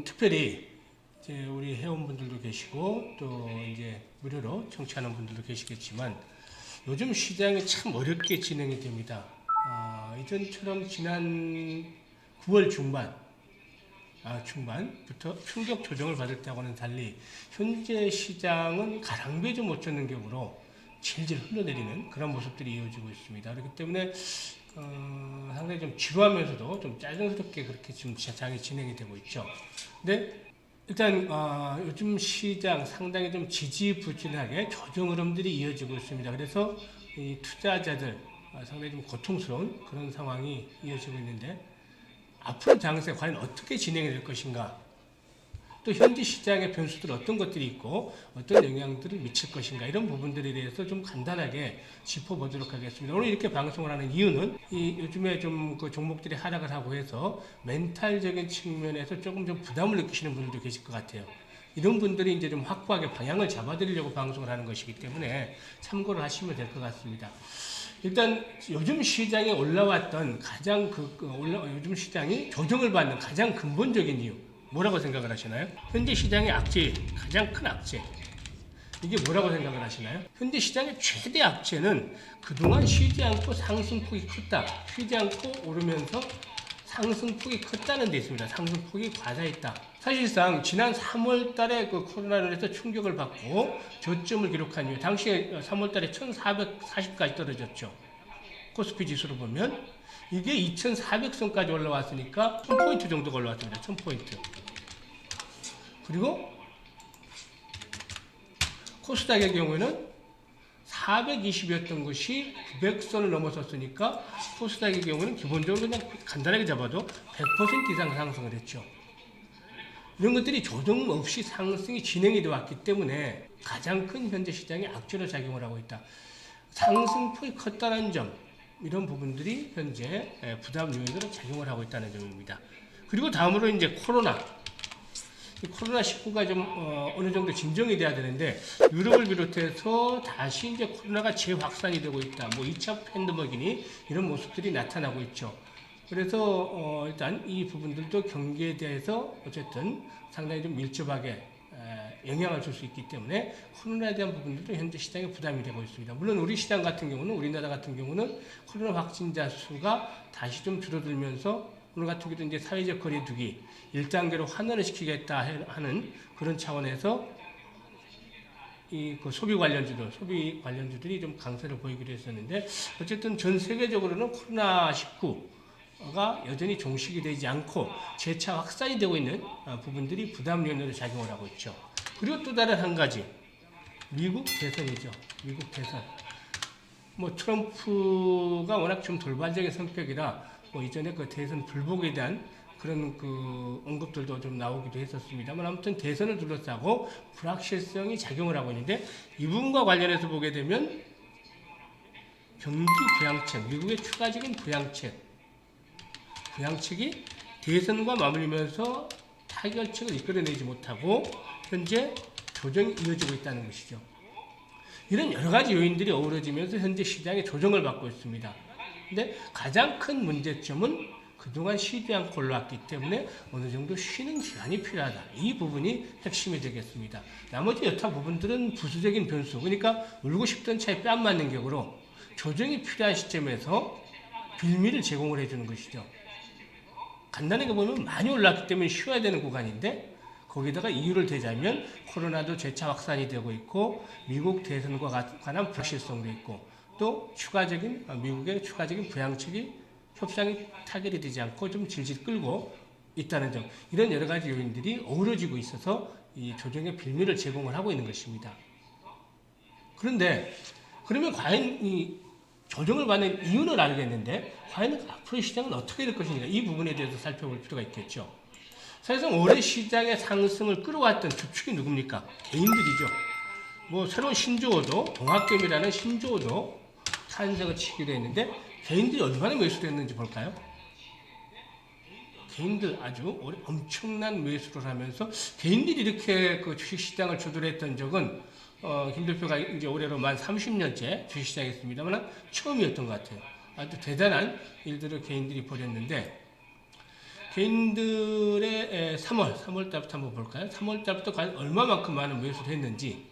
특별히 이제 우리 회원분들도 계시고 또 이제 무료로 청취하는 분들도 계시겠지만 요즘 시장이 참 어렵게 진행이 됩니다. 이전처럼 지난 9월 중반부터 충격 조정을 받을 때하고는 달리 현재 시장은 가랑비에 못 젖는 격으로 질질 흘러내리는 그런 모습들이 이어지고 있습니다. 그렇기 때문에 상당히 좀 지루하면서도 좀 짜증스럽게 그렇게 지금 장이 진행이 되고 있죠. 근데 일단 요즘 시장 상당히 좀 지지부진하게 조정 흐름들이 이어지고 있습니다. 그래서 이 투자자들 상당히 좀 고통스러운 그런 상황이 이어지고 있는데 앞으로 장세 과연 어떻게 진행이 될 것인가, 또 현재 시장의 변수들 어떤 것들이 있고 어떤 영향들을 미칠 것인가, 이런 부분들에 대해서 좀 간단하게 짚어보도록 하겠습니다. 오늘 이렇게 방송을 하는 이유는 이 요즘에 좀 그 종목들이 하락을 하고 해서 멘탈적인 측면에서 조금 좀 부담을 느끼시는 분들도 계실 것 같아요. 이런 분들이 이제 좀 확고하게 방향을 잡아드리려고 방송을 하는 것이기 때문에 참고를 하시면 될 것 같습니다. 일단 요즘 시장에 올라왔던 가장 요즘 시장이 조정을 받는 가장 근본적인 이유 뭐라고 생각을 하시나요? 현재 시장의 악재, 가장 큰 악재, 이게 뭐라고 생각을 하시나요? 현재 시장의 최대 악재는 그동안 쉬지 않고 상승폭이 컸다, 쉬지 않고 오르면서 상승폭이 컸다는 데 있습니다. 상승폭이 과다했다. 사실상 지난 3월 달에 그 코로나로 해서 충격을 받고 저점을 기록한 이후, 당시에 3월 달에 1440까지 떨어졌죠. 코스피 지수로 보면 이게 2400선까지 올라왔으니까 1000포인트 정도가 올라왔습니다. 1000포인트. 그리고 코스닥의 경우에는 420이었던 것이 900선을 넘어섰으니까 코스닥의 경우는 기본적으로 그냥 간단하게 잡아도 100% 이상 상승을 했죠. 이런 것들이 조정 없이 상승이 진행이 되어 왔기 때문에 가장 큰 현재 시장의 악재로 작용을 하고 있다. 상승폭이 컸다는 점, 이런 부분들이 현재 부담 요인으로 작용을 하고 있다는 점입니다. 그리고 다음으로 이제 코로나19가 좀 어느 정도 진정이 돼야 되는데 유럽을 비롯해서 다시 이제 코로나가 재확산이 되고 있다. 뭐 2차 팬데믹이니 이런 모습들이 나타나고 있죠. 그래서 일단 이 부분들도 경기에 대해서 어쨌든 상당히 좀 밀접하게 영향을 줄 수 있기 때문에 코로나에 대한 부분들도 현재 시장에 부담이 되고 있습니다. 물론 우리 시장 같은 경우는, 우리나라 같은 경우는 코로나 확진자 수가 다시 좀 줄어들면서 오늘 같은 경우도 이제 사회적 거리두기 1단계로 환원을 시키겠다 하는 그런 차원에서 소비 관련주들이 좀 강세를 보이기로 했었는데, 어쨌든 전 세계적으로는 코로나19가 여전히 종식이 되지 않고 재차 확산이 되고 있는 부분들이 부담 요인으로 작용을 하고 있죠. 그리고 또 다른 한 가지, 미국 대선이죠. 미국 대선. 뭐 트럼프가 워낙 좀 돌발적인 성격이라 이전에 그 대선 불복에 대한 그런 그 언급들도 좀 나오기도 했었습니다만, 아무튼 대선을 둘러싸고 불확실성이 작용을 하고 있는데, 이 부분과 관련해서 보게 되면 경기 부양책, 미국의 추가적인 부양책이 대선과 맞물리면서 타결책을 이끌어내지 못하고 현재 조정이 이어지고 있다는 것이죠. 이런 여러 가지 요인들이 어우러지면서 현재 시장에 조정을 받고 있습니다. 근데 가장 큰 문제점은 그동안 쉬지 않고 올라왔기 때문에 어느 정도 쉬는 기간이 필요하다. 이 부분이 핵심이 되겠습니다. 나머지 여타 부분들은 부수적인 변수, 그러니까 울고 싶던 차에 뺨 맞는 격으로 조정이 필요한 시점에서 빌미를 제공을 해주는 것이죠. 간단하게 보면 많이 올랐기 때문에 쉬어야 되는 구간인데, 거기다가 이유를 대자면 코로나도 재차 확산이 되고 있고 미국 대선과 관한 불확실성도 있고 또 미국의 추가적인 부양책이 협상이 타결이 되지 않고 좀 질질 끌고 있다는 점, 이런 여러 가지 요인들이 어우러지고 있어서 이 조정의 빌미를 제공을 하고 있는 것입니다. 그러면 과연 이 조정을 받는 이유는 알겠는데 과연 앞으로 시장은 어떻게 될 것인가, 이 부분에 대해서 살펴볼 필요가 있겠죠. 사실상 올해 시장의 상승을 끌어왔던 주축이 누굽니까? 개인들이죠. 뭐 새로운 신조어도, 동학개미라는 신조어도 탄생을 치기로 했는데, 개인들이 얼마나 매수를 했는지 볼까요? 개인들 아주 엄청난 매수를 하면서, 개인들이 이렇게 그 주식시장을 주도했던 적은 김 대표가 이제 올해로 만 30년째 주식시장에 있습니다만 처음이었던 것 같아요. 아주 대단한 일들을 개인들이 벌였는데, 개인들의 3월 달부터 한번 볼까요? 3월 달부터 과연 얼마만큼 많은 매수를 했는지.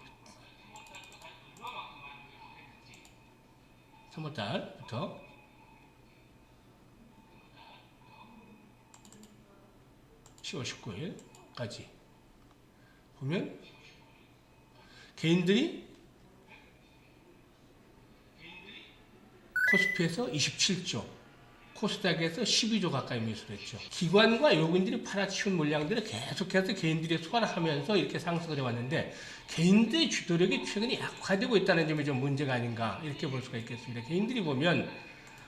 3월 달부터 10월 19일까지 보면 개인들이 코스피에서 27조, 코스닥에서 12조 가까이 매수를 했죠. 기관과 외국인들이 팔아치운 물량들을 계속해서 개인들이 소화를 하면서 이렇게 상승을 해왔는데 개인들의 주도력이 최근에 약화되고 있다는 점이 좀 문제가 아닌가 이렇게 볼 수가 있겠습니다. 개인들이 보면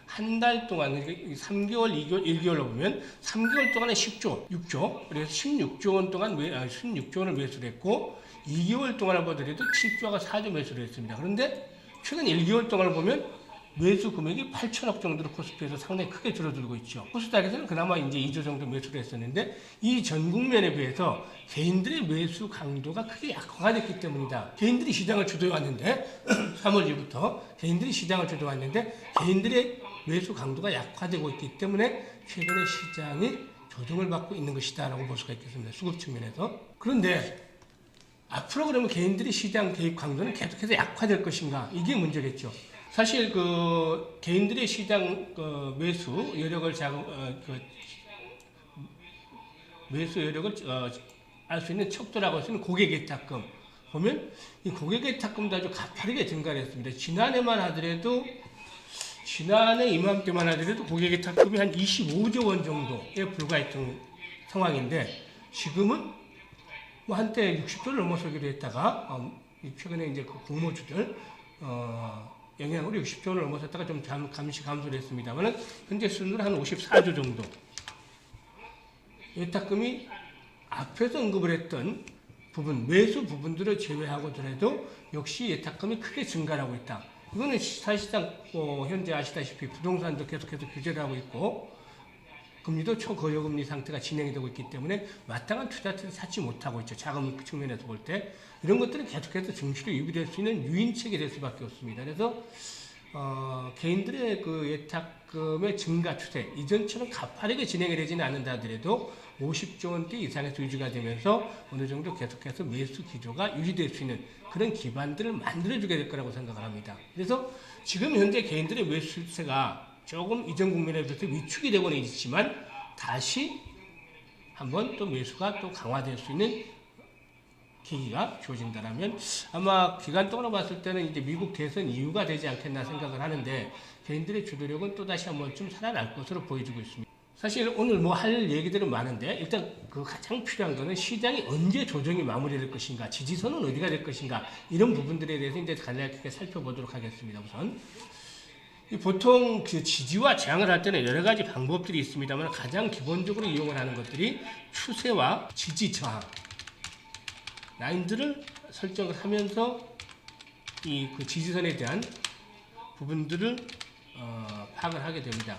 한 달 동안, 3개월, 2개월, 1개월로 보면 3개월 동안에 10조, 6조, 그래서 16조 원 동안 16조 원을 매수를 했고 2개월 동안을 보더라도 7조가 4조 매수를 했습니다. 그런데 최근 1개월 동안을 보면 매수 금액이 8천억 정도로 코스피에서 상당히 크게 줄어들고 있죠. 코스닥에서는 그나마 이제 2조 정도 매수를 했었는데 이 전 국면에 비해서 개인들의 매수 강도가 크게 약화가 됐기 때문이다. 개인들이 시장을 주도해왔는데 3월 이후부터 개인들이 시장을 주도해왔는데 개인들의 매수 강도가 약화되고 있기 때문에 최근에 시장이 조정을 받고 있는 것이다 라고 볼 수가 있겠습니다. 수급 측면에서. 그런데 앞으로 그러면 개인들이 시장 개입 강도는 계속해서 약화될 것인가? 이게 문제겠죠. 사실 그 개인들의 시장 매수 여력을 매수 여력을 알 수 있는 척도라고 할 수 있는 고객예탁금 보면 이 고객예탁금도 아주 가파르게 증가를 했습니다. 지난해 이맘때만 하더라도 고객예탁금이 한 25조 원 정도에 불과했던 상황인데 지금은 뭐 한때 60조를 넘어서기도 했다가 최근에 이제 그 공모주들 영향으로 60조를 넘어섰다가 좀 잠시 감소를 했습니다만 현재 수준으로 한 54조 정도 예탁금이 앞에서 언급을 했던 부분, 매수 부분들을 제외하고더라도 역시 예탁금이 크게 증가를 하고 있다. 이거는 사실상 현재 아시다시피 부동산도 계속해서 규제를 하고 있고 금리도 초고금리 상태가 진행이 되고 있기 때문에 마땅한 투자처를 찾지 못하고 있죠. 자금 측면에서 볼 때 이런 것들은 계속해서 증시로 유입될 수 있는 유인책이 될 수밖에 없습니다. 그래서 개인들의 그 예탁금의 증가 추세 이전처럼 가파르게 진행이 되지는 않는다 하더라도 50조 원대 이상에서 유지가 되면서 어느 정도 계속해서 매수 기조가 유지될 수 있는 그런 기반들을 만들어주게 될 거라고 생각을 합니다. 그래서 지금 현재 개인들의 매수 추세가 조금 이전 국면에 비해서 위축이 되고는 있지만 다시 한번 또 매수가 또 강화될 수 있는 계기가 주어진다면 아마 기간 동안으로 봤을 때는 이제 미국 대선 이유가 되지 않겠나 생각을 하는데 개인들의 주도력은 또 다시 한번 좀 살아날 것으로 보여지고 있습니다. 사실 오늘 뭐 할 얘기들은 많은데 일단 그 가장 필요한 거는 시장이 언제 조정이 마무리될 것인가, 지지선은 어디가 될 것인가 이런 부분들에 대해서 이제 간략하게 살펴보도록 하겠습니다. 우선. 보통 그 지지와 저항을 할 때는 여러 가지 방법들이 있습니다만 가장 기본적으로 이용을 하는 것들이 추세와 지지 저항 라인들을 설정을 하면서 이 그 지지선에 대한 부분들을 파악을 하게 됩니다.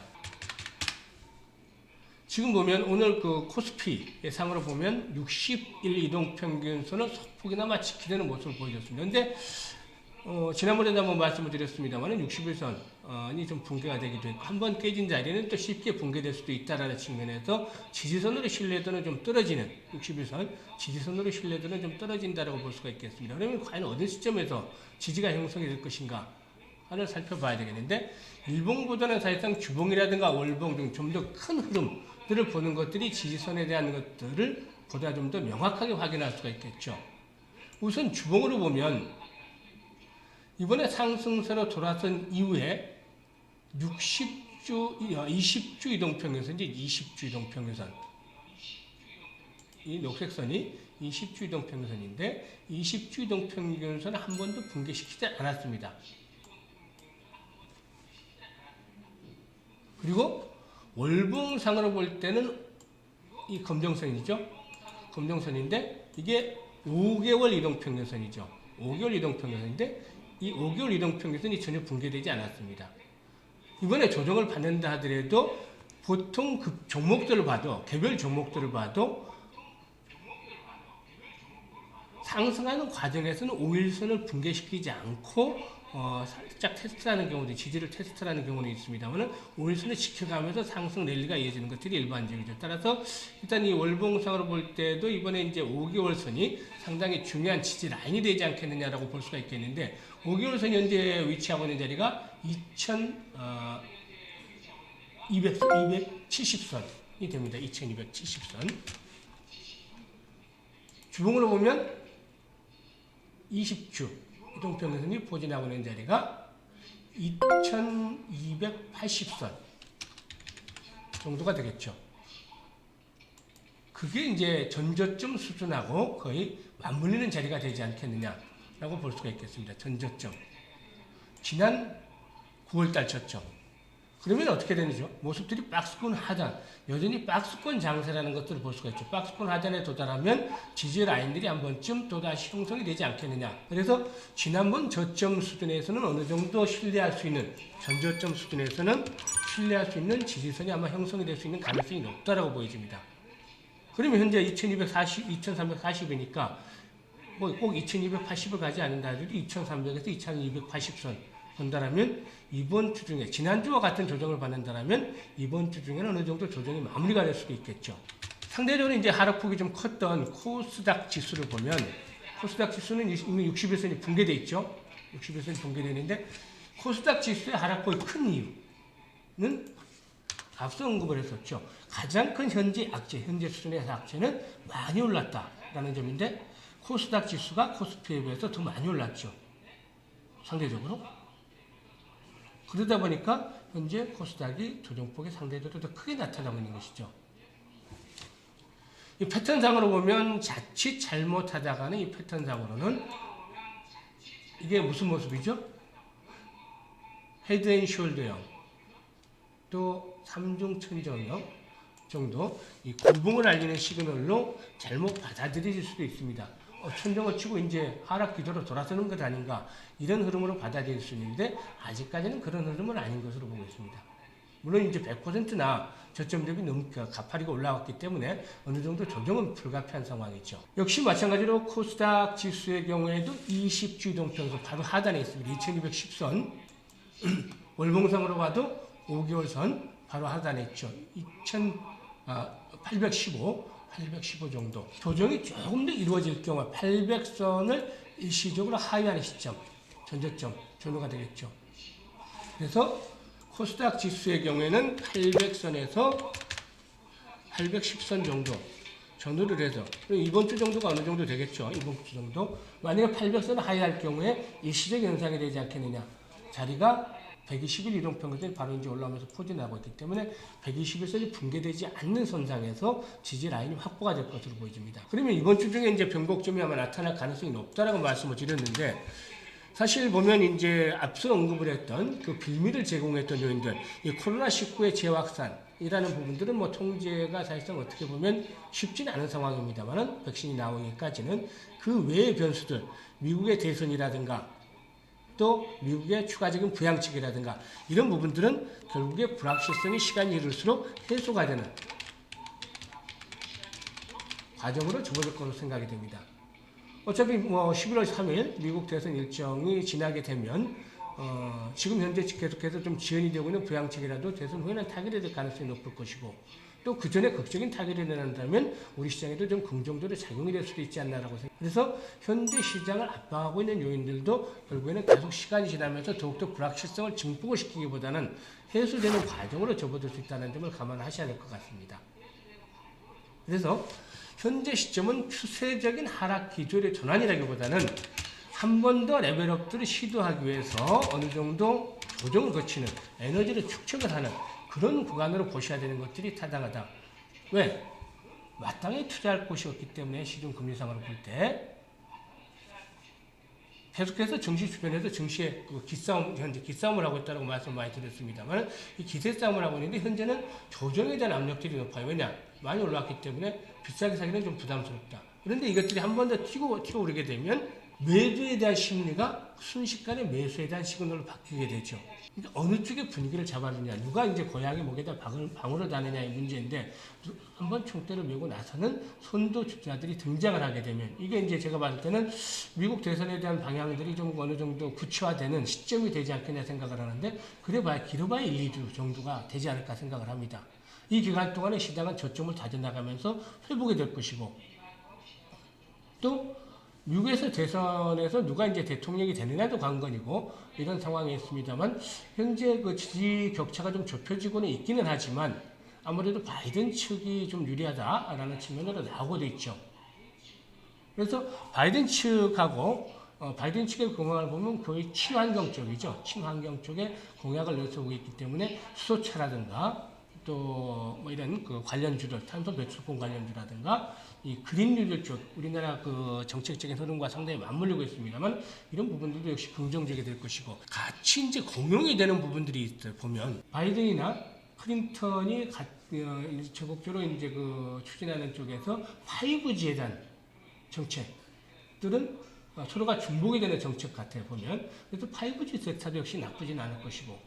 지금 보면 오늘 그 코스피의 상으로 보면 61 이동평균선은 소폭이나마 지키려는 모습을 보여줬습니다. 그런데 지난번에도 한번 말씀을 드렸습니다만 61선이 좀 붕괴가 되기도 했고 한번 깨진 자리는 또 쉽게 붕괴될 수도 있다는 측면에서 지지선으로 신뢰도는 좀 떨어지는 61선 지지선으로 신뢰도는 좀 떨어진다고 볼 수가 있겠습니다. 그러면 과연 어느 시점에서 지지가 형성이 될 것인가 를 살펴봐야 되겠는데 일봉보다는 사실상 주봉이라든가 월봉 등 좀 더 큰 흐름들을 보는 것들이 지지선에 대한 것들을 보다 좀 더 명확하게 확인할 수가 있겠죠. 우선 주봉으로 보면 이번에 상승세로 돌아선 이후에 20주 이동평균선, 이제 20주 이동평균선. 이 녹색선이 20주 이동평균선인데 20주 이동평균선을 한 번도 붕괴시키지 않았습니다. 그리고 월봉상으로 볼 때는 이 검정선이죠. 검정선인데 이게 5개월 이동평균선이죠. 5개월 이동평균선인데 이 5개월 이동평균선이 전혀 붕괴되지 않았습니다. 이번에 조정을 받는다 하더라도 보통 그 종목들을 봐도 개별 종목들을 봐도 상승하는 과정에서는 5일선을 붕괴시키지 않고 살짝 테스트하는 경우도 지지를 테스트하는 경우는 있습니다만은 5일선을 지켜가면서 상승 랠리가 이어지는 것들이 일반적이죠. 따라서 일단 이 월봉상으로 볼 때도 이번에 이제 5개월선이 상당히 중요한 지지 라인이 되지 않겠느냐라고 볼 수가 있겠는데 5개월선이 현재 위치하고 있는 자리가 2270선이 됩니다. 2270선. 주봉으로 보면 20주 이동평균선이 포진하고 있는 자리가 2280선 정도가 되겠죠. 그게 이제 전저점 수준하고 거의 맞물리는 자리가 되지 않겠느냐라고 볼 수가 있겠습니다. 전저점. 지난 9월달 저점. 그러면 어떻게 되는지요? 모습들이 박스권 하단, 여전히 박스권 장세라는 것들을 볼 수가 있죠. 박스권 하단에 도달하면 지지 라인들이 한 번쯤 또다시 형성이 되지 않겠느냐. 그래서 지난번 저점 수준에서는 어느 정도 신뢰할 수 있는, 전저점 수준에서는 신뢰할 수 있는 지지선이 아마 형성이 될 수 있는 가능성이 높다라고 보여집니다. 그러면 현재 2340이니까 뭐 꼭 2280을 가지 않는다 하더라도 2300에서 2280선 본다라면 이번 주 중에 지난주와 같은 조정을 받는다라면 이번 주 중에는 어느 정도 조정이 마무리가 될 수도 있겠죠. 상대적으로 이제 하락폭이 좀 컸던 코스닥 지수를 보면 코스닥 지수는 이미 61선이 붕괴되어 있죠. 61선이 붕괴되어 있는데 코스닥 지수의 하락폭이 큰 이유는 앞서 언급을 했었죠. 가장 큰 현재 수준에서 악재는 많이 올랐다라는 점인데 코스닥 지수가 코스피에 비해서 더 많이 올랐죠. 상대적으로. 그러다 보니까 현재 코스닥이 조정폭이 상대적으로 더 크게 나타나고 있는 것이죠. 이 패턴상으로 보면 자칫 잘못하다가는 이 패턴상으로는 이게 무슨 모습이죠? 헤드앤숄더형 또 삼중천정형 정도 이 굴봉을 알리는 시그널로 잘못 받아들일 수도 있습니다. 천정을 치고 이제 하락 기조로 돌아서는 것 아닌가 이런 흐름으로 받아들일 수 있는데 아직까지는 그런 흐름은 아닌 것으로 보고 있습니다. 물론 이제 100%나 저점 대비 너무 가파리가 올라왔기 때문에 어느 정도 조정은 불가피한 상황이죠. 역시 마찬가지로 코스닥 지수의 경우에도 20주 이동평선 바로 하단에 있습니다. 2210선 월봉상으로 봐도 5개월선 바로 하단에 있죠. 815 정도. 조정이 조금 더 이루어질 경우 800선을 일시적으로 하회하는 시점, 전저점 전후가 되겠죠. 그래서 코스닥 지수의 경우에는 800선에서 810선 정도 전후를 해서 이번 주 정도가 어느 정도 되겠죠. 이번 주 정도. 만약에 800선을 하회할 경우에 일시적 현상이 되지 않겠느냐. 자리가 120일 이동평균선이 바로 이제 올라오면서 포진하고 있기 때문에 121선이 붕괴되지 않는 선상에서 지지 라인이 확보가 될 것으로 보여집니다. 그러면 이번 주 중에 이제 변곡점이 아마 나타날 가능성이 높다라고 말씀을 드렸는데 사실 보면 이제 앞서 언급을 했던 그 빌미를 제공했던 요인들, 이 코로나19의 재확산이라는 부분들은 뭐 통제가 사실상 어떻게 보면 쉽지는 않은 상황입니다만은 백신이 나오기까지는 그 외의 변수들, 미국의 대선이라든가 또 미국의 추가적인 부양책이라든가 이런 부분들은 결국에 불확실성이 시간이 흐를수록 해소가 되는 과정으로 접어들 것으로 생각이 됩니다. 어차피 뭐 11월 3일 미국 대선 일정이 지나게 되면 지금 현재 계속해서 좀 지연이 되고 있는 부양책이라도 대선 후에는 타결이 될 가능성이 높을 것이고 또 그 전에 극적인 타결이 일어난다면 우리 시장에도 좀 긍정적으로 작용이 될 수도 있지 않나라고 생각합니다. 그래서 현재 시장을 압박하고 있는 요인들도 결국에는 계속 시간이 지나면서 더욱더 불확실성을 증폭을 시키기보다는 해소되는 과정으로 접어들 수 있다는 점을 감안하셔야 될 것 같습니다. 그래서 현재 시점은 추세적인 하락 기조의 전환이라기보다는 한 번 더 레벨업들을 시도하기 위해서 어느 정도 조정을 거치는 에너지를 축적을 하는 그런 구간으로 보셔야 되는 것들이 타당하다. 왜? 마땅히 투자할 곳이 없기 때문에 시중금리상으로 볼 때 계속해서 증시 주변에서 증시의 그 기싸움, 현재 기싸움을 하고 있다고 말씀 많이 드렸습니다만 이 기세 싸움을 하고 있는데 현재는 조정에 대한 압력들이 높아요. 왜냐? 많이 올라왔기 때문에 비싸게 사기는 좀 부담스럽다. 그런데 이것들이 한 번 더 튀고 오르게 되면 매도에 대한 심리가 순식간에 매수에 대한 시그널로 바뀌게 되죠. 그러니까 어느 쪽의 분위기를 잡아주냐, 누가 이제 고양이 목에다 방울을 다느냐의 문제인데, 한번 총대를 메고 나서는 선도주자들이 등장을 하게 되면, 이게 이제 제가 봤을 때는 미국 대선에 대한 방향들이 좀 어느 정도 구체화되는 시점이 되지 않겠냐 생각을 하는데, 그래봐야 길어봐야 1, 2주 정도가 되지 않을까 생각을 합니다. 이 기간 동안에 시장은 저점을 다져나가면서 회복이 될 것이고, 또 미국에서 대선에서 누가 이제 대통령이 되느냐도 관건이고 이런 상황이 있습니다만, 현재 그 지지 격차가 좀 좁혀지고는 있기는 하지만 아무래도 바이든 측이 좀 유리하다라는 측면으로 나오고 있죠. 그래서 바이든 측하고 바이든 측의 공약을 보면 거의 친환경 쪽이죠. 친환경 쪽에 공약을 내세우고 있기 때문에 수소차라든가 또 뭐 이런 그 관련주들, 탄소 배출권 관련주라든가 이 그린 뉴딜 쪽, 우리나라 그 정책적인 흐름과 상당히 맞물리고 있습니다만, 이런 부분들도 역시 긍정적이 될 것이고, 같이 이제 공용이 되는 부분들이 있어요. 보면 바이든이나 클린턴이 적극적으로 이제 그 추진하는 쪽에서 5G에 대한 정책들은 서로가 중복이 되는 정책 같아요. 보면 그래서 5G 섹터도 역시 나쁘진 않을 것이고,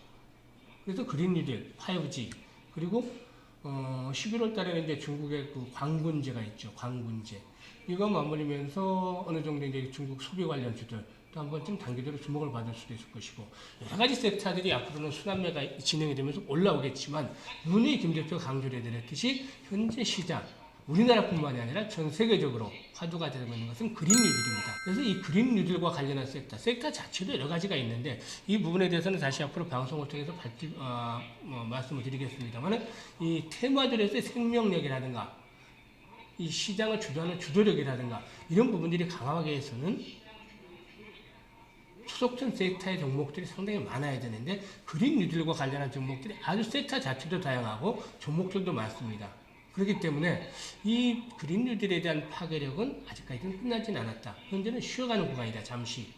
그래서 그린 뉴딜, 5G, 그리고 11월 달에는 이제 중국의 그 광군제가 있죠. 광군제. 이거 맞물리면서 어느 정도 이제 중국 소비 관련주들 또 한 번쯤 단기적으로 주목을 받을 수도 있을 것이고, 여러 가지 섹터들이 앞으로는 순환매가 진행이 되면서 올라오겠지만, 누누이 김 대표가 강조를 해드렸듯이 현재 시장, 우리나라뿐만이 아니라 전 세계적으로 화두가 되고 있는 것은 그린 뉴딜입니다. 그래서 이 그린 뉴딜과 관련한 섹터 자체도 여러 가지가 있는데, 이 부분에 대해서는 다시 앞으로 방송을 통해서 말씀을 드리겠습니다만, 이 테마들에서의 생명력이라든가 이 시장을 주도하는 주도력이라든가 이런 부분들이 강화하기 위해서는 소속된 섹터의 종목들이 상당히 많아야 되는데, 그린 뉴딜과 관련한 종목들이 아주 섹터 자체도 다양하고 종목들도 많습니다. 그렇기 때문에 이 그린 뉴딜에 대한 파괴력은 아직까지는 끝나진 않았다. 현재는 쉬어가는 구간이다. 잠시.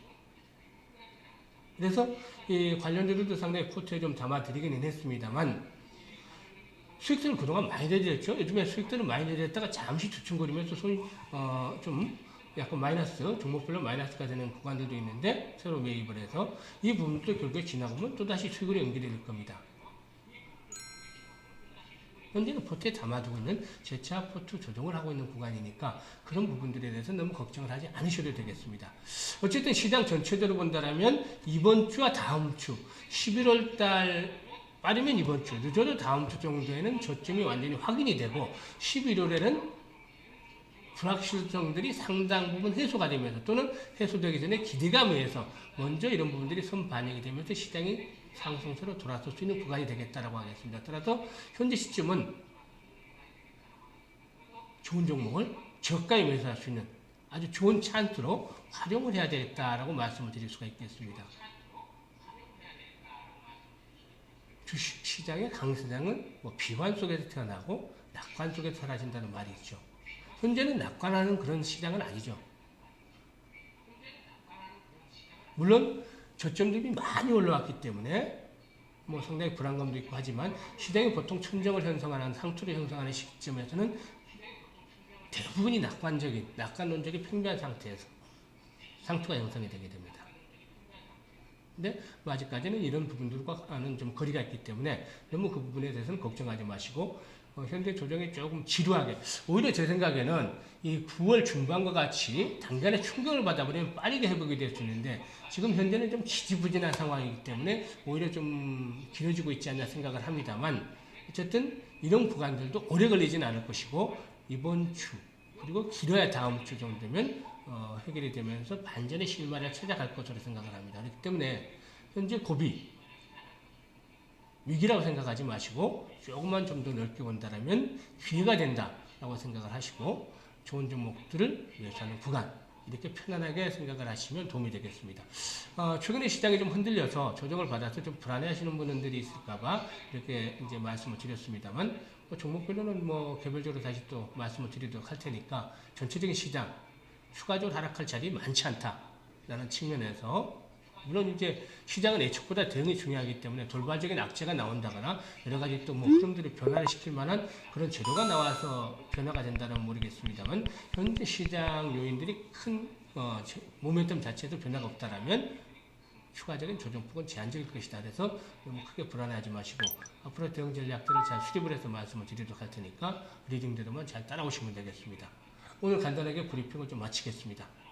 그래서 이 관련주들도 상당히 포트에 좀 담아드리기는 했습니다만, 수익들은 그동안 많이 내렸죠. 요즘에 수익들은 많이 내렸다가 잠시 주춤거리면서 좀 약간 마이너스, 종목별로 마이너스가 되는 구간들도 있는데, 새로 매입을 해서 이 부분도 결국에 지나가면 또다시 수익으로 연결될 겁니다. 현재는 포트에 담아두고 있는 재차 포트 조정을 하고 있는 구간이니까 그런 부분들에 대해서 너무 걱정을 하지 않으셔도 되겠습니다. 어쨌든 시장 전체적으로 본다면 이번 주와 다음 주, 11월 달 빠르면 이번 주, 늦어도 다음 주 정도에는 저점이 완전히 확인이 되고, 11월에는 불확실성들이 상당 부분 해소가 되면서, 또는 해소되기 전에 기대감에 의해서 먼저 이런 부분들이 선반영이 되면서 시장이 상승세로 돌아설 수 있는 구간이 되겠다라고 하겠습니다. 따라서 현재 시점은 좋은 종목을 저가에 매수할 수 있는 아주 좋은 찬스로 활용을 해야 되겠다라고 말씀을 드릴 수가 있겠습니다. 주식시장의 강세장은 비관 속에서 태어나고 낙관 속에서 사라진다는 말이 있죠. 현재는 낙관하는 그런 시장은 아니죠. 물론 저점 대비 많이 올라왔기 때문에 상당히 불안감도 있고 하지만, 시장이 보통 천정을 형성하는, 상투를 형성하는 시점에서는 대부분이 낙관론적인 평면 상태에서 상투가 형성이 되게 됩니다. 근데 아직까지는 이런 부분들과는 좀 거리가 있기 때문에 너무 그 부분에 대해서는 걱정하지 마시고, 현재 조정이 조금 지루하게, 오히려 제 생각에는 이 9월 중반과 같이 단간에 충격을 받아버리면 빠르게 회복이 될 수 있는데, 지금 현재는 좀 지지부진한 상황이기 때문에 오히려 좀 길어지고 있지 않나 생각을 합니다만, 어쨌든 이런 구간들도 오래 걸리지는 않을 것이고, 이번 주 그리고 길어야 다음 주 정도면 해결이 되면서 반전의 실마리를 찾아갈 것으로 생각을 합니다. 그렇기 때문에 현재 고비 위기라고 생각하지 마시고, 조금만 좀 더 넓게 본다면 기회가 된다라고 생각을 하시고, 좋은 종목들을 매수하는 구간, 이렇게 편안하게 생각을 하시면 도움이 되겠습니다. 최근에 시장이 좀 흔들려서 조정을 받아서 좀 불안해하시는 분들이 있을까봐 이렇게 이제 말씀을 드렸습니다만, 종목별로는 개별적으로 다시 또 말씀을 드리도록 할 테니까, 전체적인 시장 추가적으로 하락할 자리 많지 않다라는 측면에서, 물론 이제 시장은 예측보다 대응이 중요하기 때문에 돌발적인 악재가 나온다거나 여러 가지 또 흐름들을 변화를 시킬 만한 그런 재료가 나와서 변화가 된다는 모르겠습니다만, 현재 시장 요인들이 큰 모멘텀 자체도 변화가 없다라면 추가적인 조정폭은 제한적일 것이다. 그래서 너무 크게 불안해하지 마시고 앞으로 대응 전략들을 잘 수립을 해서 말씀을 드리도록 할 테니까 리딩대로만 잘 따라오시면 되겠습니다. 오늘 간단하게 브리핑을 좀 마치겠습니다.